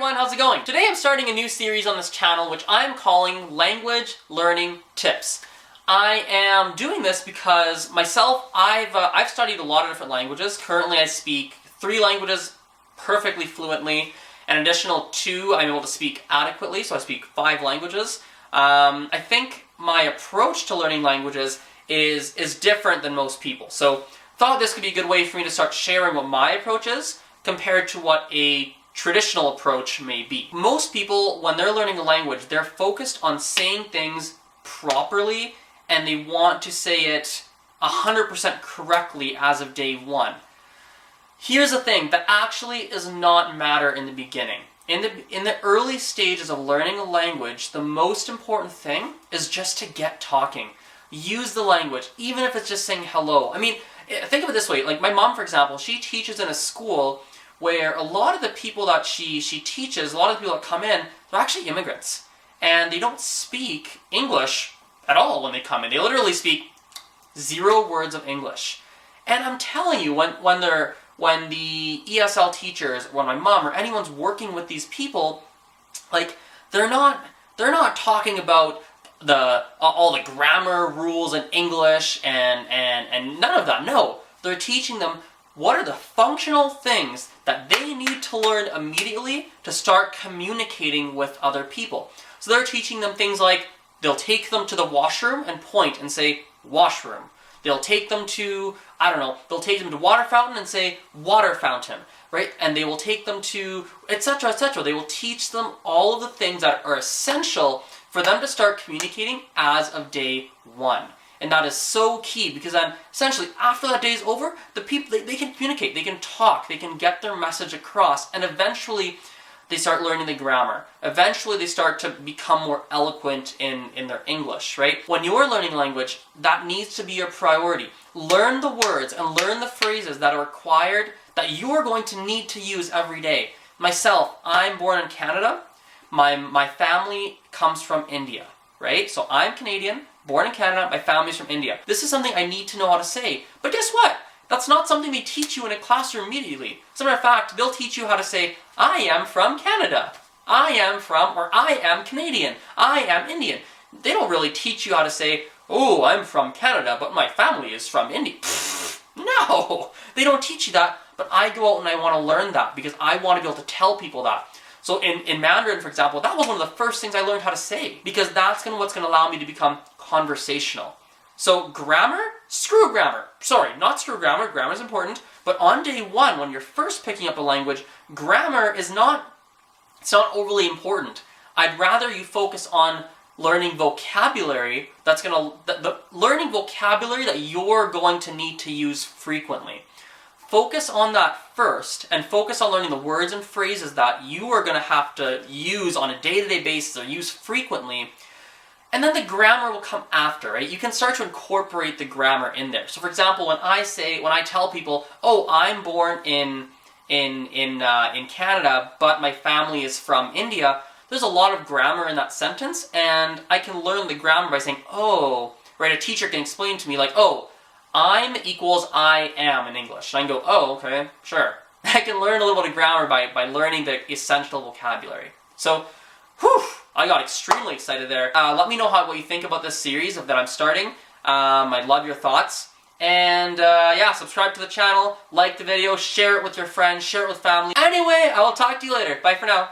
everyone, how's it going? Today I'm starting a new series on this channel which I'm calling Language Learning Tips. I am doing this because myself, I've studied a lot of different languages. Currently I speak 3 languages perfectly fluently. An additional 2 I'm able to speak adequately, so I speak 5 languages. I think my approach to learning languages is different than most people. So thought this could be a good way for me to start sharing what my approach is compared to what a traditional approach may be. Most people, when they're learning a language, they're focused on saying things properly and they want to say it 100% correctly as of day one. Here's the thing, that actually does not matter in the beginning. In the early stages of learning a language, the most important thing is just to get talking. Use the language, even if it's just saying hello. I mean, think of it this way, like my mom, for example, she teaches in a school where a lot of the people that she teaches, a lot of the people that come in, they're actually immigrants. And they don't speak English at all when they come in. They literally speak 0 words of English. And I'm telling you, when the ESL teachers, when my mom or anyone's working with these people, like they're not talking about all the grammar rules in English and none of that. No, they're teaching them what are the functional things that they need to learn immediately to start communicating with other people. So they're teaching them things like, they'll take them to the washroom and point and say, washroom. They'll take them to, I don't know, they'll take them to water fountain and say, water fountain, right? And they will take them to, etc., etc. They will teach them all of the things that are essential for them to start communicating as of day one. And that is so key, because then essentially after that day is over, the people, they can communicate, they can talk, they can get their message across, and eventually they start learning the grammar. Eventually they start to become more eloquent in their English, right? When you're learning language, that needs to be your priority. Learn the words and learn the phrases that are required, that you're going to need to use every day. Myself, I'm born in Canada. My family comes from India, right? So I'm Canadian, born in Canada, my family's from India. This is something I need to know how to say. But guess what? That's not something they teach you in a classroom immediately. As a matter of fact, they'll teach you how to say, I am from Canada. I am from, or I am Canadian. I am Indian. They don't really teach you how to say, oh, I'm from Canada, but my family is from India. Pfft, no! They don't teach you that, but I go out and I want to learn that because I want to be able to tell people that. So in Mandarin, for example, that was one of the first things I learned how to say, because that's what's going to allow me to become conversational. So grammar, screw grammar. Sorry, not screw grammar. Grammar is important. But on day one, when you're first picking up a language, grammar is not overly important. I'd rather you focus on learning vocabulary learning vocabulary that you're going to need to use frequently. Focus on that first, and focus on learning the words and phrases that you are going to have to use on a day-to-day basis or use frequently. And then the grammar will come after, right? You can start to incorporate the grammar in there. So for example, when I tell people, oh, I'm born in Canada, but my family is from India, there's a lot of grammar in that sentence, and I can learn the grammar by saying, oh, right? A teacher can explain to me like, oh, I'm equals I am in English. And I can go, oh, okay, sure. I can learn a little bit of grammar by learning the essential vocabulary. So, whew, I got extremely excited there. Let me know what you think about this series that I'm starting. I'd love your thoughts. And yeah, subscribe to the channel, like the video, share it with your friends, share it with family. Anyway, I will talk to you later. Bye for now.